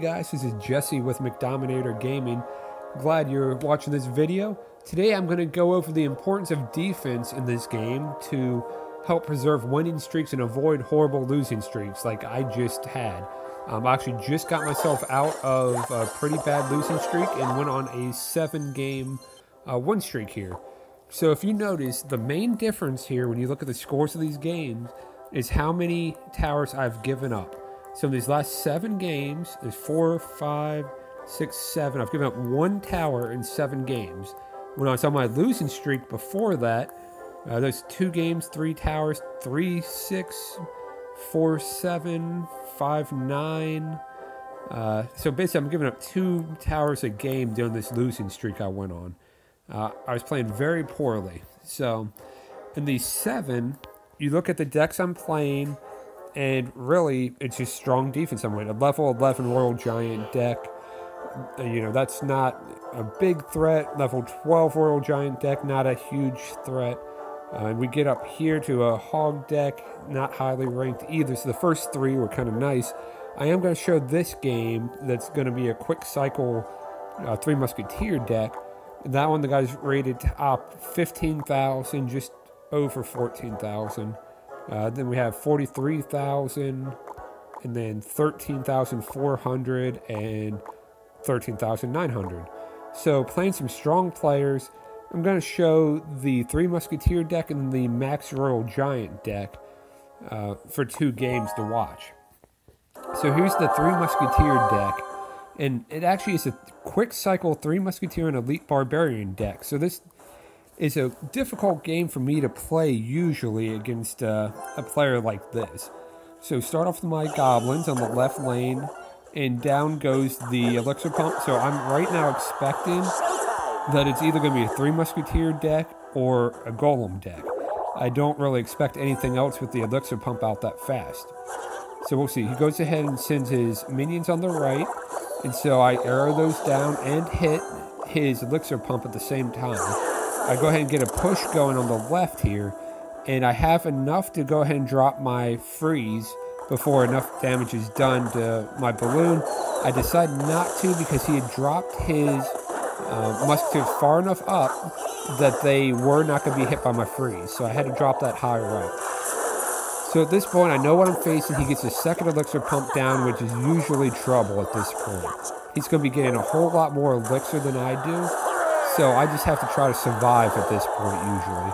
guys, this is Jesse with McDominator Gaming. Glad you're watching this video. Today I'm going to go over the importance of defense in this game to help preserve winning streaks and avoid horrible losing streaks like I just had. I actually just got myself out of a pretty bad losing streak and went on a 7-game win streak here. So if you notice, the main difference here when you look at the scores of these games is how many towers I've given up. So in these last 7 games, there's 4, 5, 6, 7. I've given up 1 tower in 7 games. When I was on my losing streak before that, there's 2 games, 3 towers, 3, 6, 4, 7, 5, 9. So basically, I'm giving up 2 towers a game during this losing streak I went on. I was playing very poorly. So in these 7, you look at the decks I'm playing, and really, it's just strong defense. I'm winning a level 11 Royal Giant deck. You know, that's not a big threat. Level 12 Royal Giant deck, not a huge threat. And we get up here to a Hog deck, not highly ranked either. So the first 3 were kind of nice. I am going to show this game that's going to be a quick cycle 3 Musketeer deck. That one, the guy's rated top 15,000, just over 14,000. Then we have 43,000, and then 13,400, and 13,900. So playing some strong players. I'm going to show the 3 Musketeer deck and the Max Royal Giant deck for 2 games to watch. So here's the 3 Musketeer deck, and it actually is a quick cycle 3 Musketeer and Elite Barbarian deck. So this is a difficult game for me to play usually against a player like this. So start off with my goblins on the left lane, and down goes the elixir pump. So I'm right now expecting that it's either going to be a 3 Musketeer deck or a golem deck. I don't really expect anything else with the elixir pump out that fast. So we'll see. He goes ahead and sends his minions on the right, and so I arrow those down and hit his elixir pump at the same time. I go ahead and get a push going on the left here, and I have enough to go ahead and drop my freeze before enough damage is done to my balloon. I decided not to because he had dropped his musketeers far enough up that they were not going to be hit by my freeze, so I had to drop that higher up. So at this point, I know what I'm facing. He gets his second elixir pump down, which is usually trouble at this point. He's going to be getting a whole lot more elixir than I do. So I just have to try to survive at this point usually.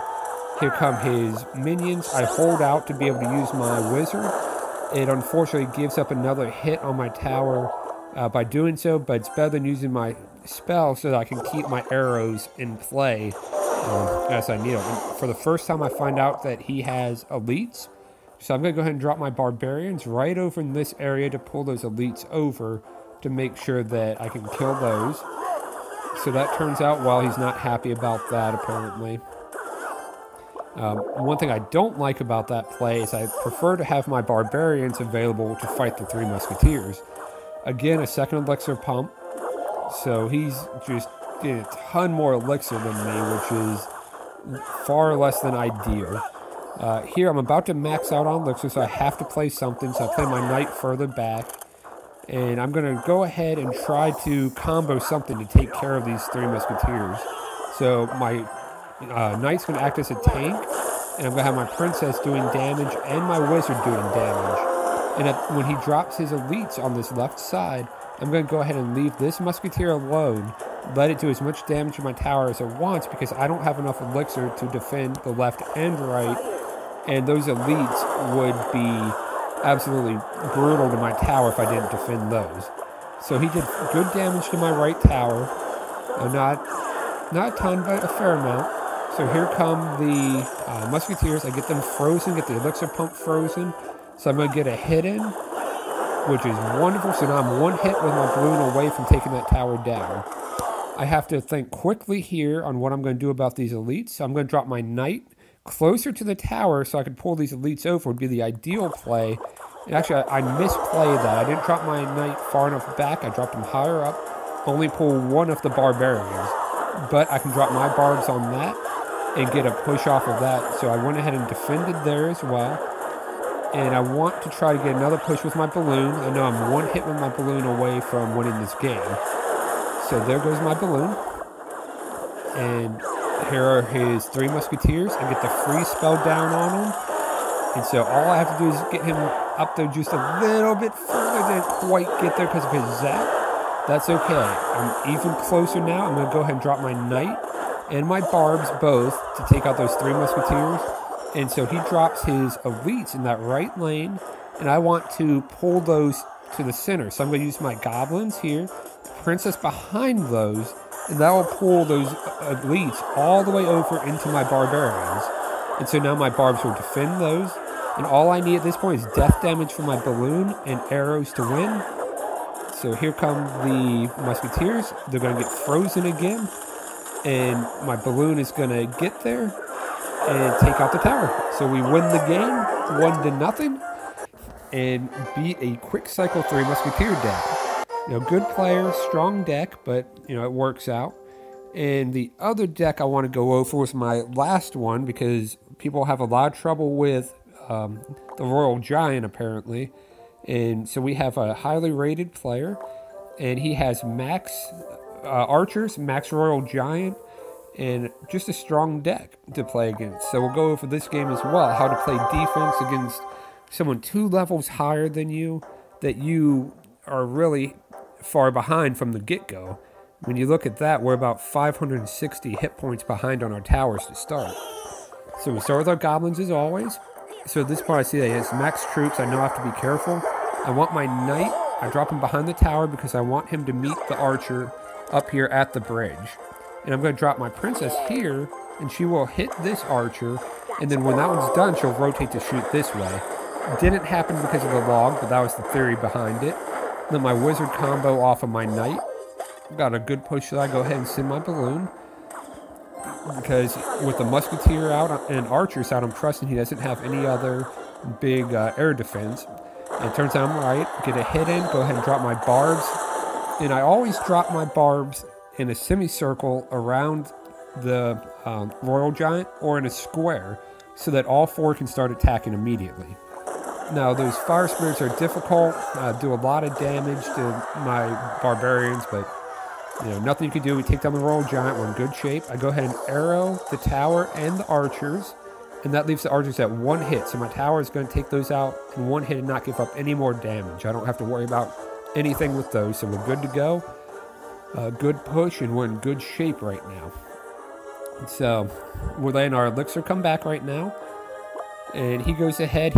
Here come his minions. I hold out to be able to use my wizard. It unfortunately gives up another hit on my tower by doing so, but it's better than using my spell so that I can keep my arrows in play as I need them. And for the first time I find out that he has elites. So I'm going to go ahead and drop my barbarians right over in this area to pull those elites over to make sure that I can kill those. So that turns out well. He's not happy about that, apparently. One thing I don't like about that play is I prefer to have my barbarians available to fight the 3 Musketeers. Again, a second elixir pump. So he's just getting a ton more elixir than me, which is far less than ideal. Here, I'm about to max out on elixir, so I have to play something. So I play my knight further back. And I'm going to go ahead and try to combo something to take care of these 3 Musketeers. So my knight's going to act as a tank, and I'm going to have my princess doing damage and my wizard doing damage. And when he drops his elites on this left side, I'm going to go ahead and leave this Musketeer alone, let it do as much damage to my tower as it wants, because I don't have enough elixir to defend the left and right, and those elites would be absolutely brutal to my tower if I didn't defend those. So he did good damage to my right tower. Not a ton, but a fair amount. So here come the Musketeers. I get them frozen, get the elixir pump frozen. So I'm going to get a hit in, which is wonderful. So now I'm 1 hit with my balloon away from taking that tower down. I have to think quickly here on what I'm going to do about these elites. So I'm going to drop my knight closer to the tower so I could pull these elites over would be the ideal play. And actually, I misplayed that. I didn't drop my knight far enough back. I dropped him higher up. Only pull 1 of the barbarians. But I can drop my barbs on that and get a push off of that. So I went ahead and defended there as well. and I want to try to get another push with my balloon. I know I'm one hit with my balloon away from winning this game. So there goes my balloon. And here are his 3 musketeers. I get the free spell down on him. And so all I have to do is get him up there just a little bit further. Didn't quite get there because of his zap. That's okay. I'm even closer now. I'm going to go ahead and drop my knight and my barbs both to take out those 3 musketeers. And so he drops his elites in that right lane. And I want to pull those to the center. So I'm going to use my goblins here. Princess behind those. And that will pull those elites all the way over into my barbarians. And so now my barbs will defend those. And all I need at this point is death damage from my balloon and arrows to win. So here come the musketeers. They're going to get frozen again. And my balloon is going to get there and take out the tower. So we win the game 1-0 and beat a quick cycle 3 musketeer deck. Good player, strong deck, but it works out. And the other deck I want to go over was my last one because people have a lot of trouble with the Royal Giant apparently. And so we have a highly rated player, and he has max archers, max Royal Giant, and just a strong deck to play against. So we'll go over this game as well, how to play defense against someone 2 levels higher than you that you are really far behind from the get-go. When you look at that, we're about 560 hit points behind on our towers to start. So we start with our goblins as always. So at this point I see that he has max troops. I know I have to be careful. I want my knight. I drop him behind the tower because I want him to meet the archer up here at the bridge. And I'm going to drop my princess here, and she will hit this archer. And then when that one's done, she'll rotate to shoot this way. Didn't happen because of the log, but that was the theory behind it. Then my wizard combo off of my knight. Got a good push, so I go ahead and send my balloon. Because with the musketeer out and archers out, I'm trusting he doesn't have any other big air defense. And it turns out I'm right. Get a hit in, go ahead and drop my barbs. And I always drop my barbs in a semicircle around the Royal Giant or in a square so that all 4 can start attacking immediately. Now, those fire spirits are difficult, do a lot of damage to my barbarians, but nothing you can do. We take down the Royal Giant, we're in good shape. I go ahead and arrow the tower and the archers, and that leaves the archers at 1 hit. So my tower is going to take those out in 1 hit and not give up any more damage. I don't have to worry about anything with those, so we're good to go. Good push, and we're in good shape right now. So we're letting our elixir come back right now. And he goes ahead,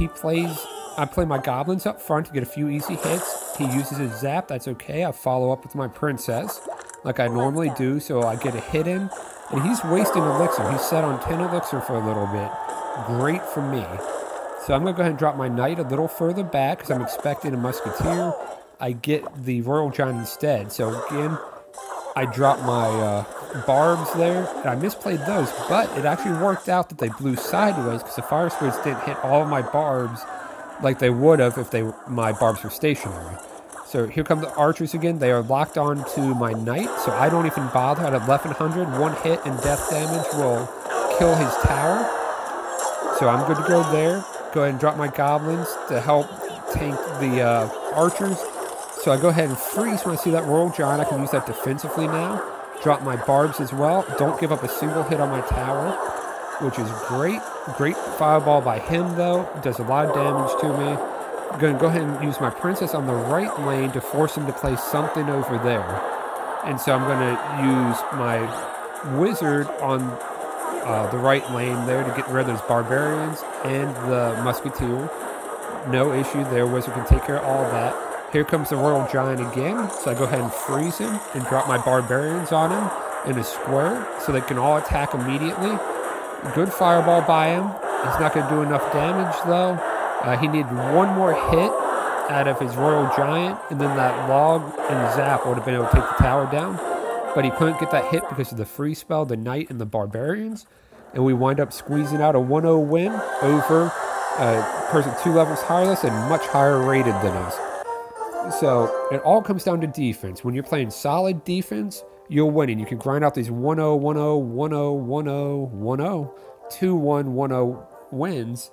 I play my goblins up front to get a few easy hits. He uses his zap, that's okay. I follow up with my princess, like I normally do, so I get a hit in. And he's wasting elixir. He's set on 10 elixir for a little bit. Great for me. So I'm going to go ahead and drop my knight a little further back, because I'm expecting a musketeer. I get the Royal Giant instead. So again, I drop my barbs there. And I misplayed those, but it actually worked out that they blew sideways because the fire spirits didn't hit all of my barbs like they would have if my barbs were stationary. So here come the archers again. They are locked on to my knight, so I don't even bother. At 1100, 1 hit and death damage will kill his tower. So I'm good to go there. Go ahead and drop my goblins to help tank the archers. So I go ahead and freeze when I see that Royal Giant. I can use that defensively now. Drop my barbs as well. Don't give up a single hit on my tower, which is great. Great fireball by him, though. It does a lot of damage to me. I'm going to go ahead and use my princess on the right lane to force him to play something over there. And so I'm going to use my wizard on the right lane there to get rid of those barbarians and the musketeer. No issue there. Wizard can take care of all of that. Here comes the Royal Giant again, so I go ahead and freeze him and drop my barbarians on him in a square so they can all attack immediately. Good fireball by him. He's not going to do enough damage though. He needed 1 more hit out of his Royal Giant, and then that log and zap would have been able to take the tower down. But he couldn't get that hit because of the free spell, the Knight, and the Barbarians. And we wind up squeezing out a 1-0 win over a person 2 levels higher than us and much higher rated than us. So it all comes down to defense. When you're playing solid defense, you'll win. And you can grind out these 1-0, 1-0, 1-0, 1-0, 1-0, 2-1, 1-0 wins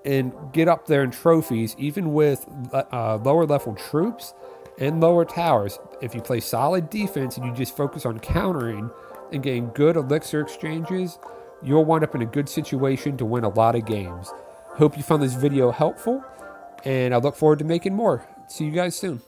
and get up there in trophies, even with lower level troops and lower towers. If you play solid defense and you just focus on countering and getting good elixir exchanges, you'll wind up in a good situation to win a lot of games. Hope you found this video helpful, and I look forward to making more. See you guys soon.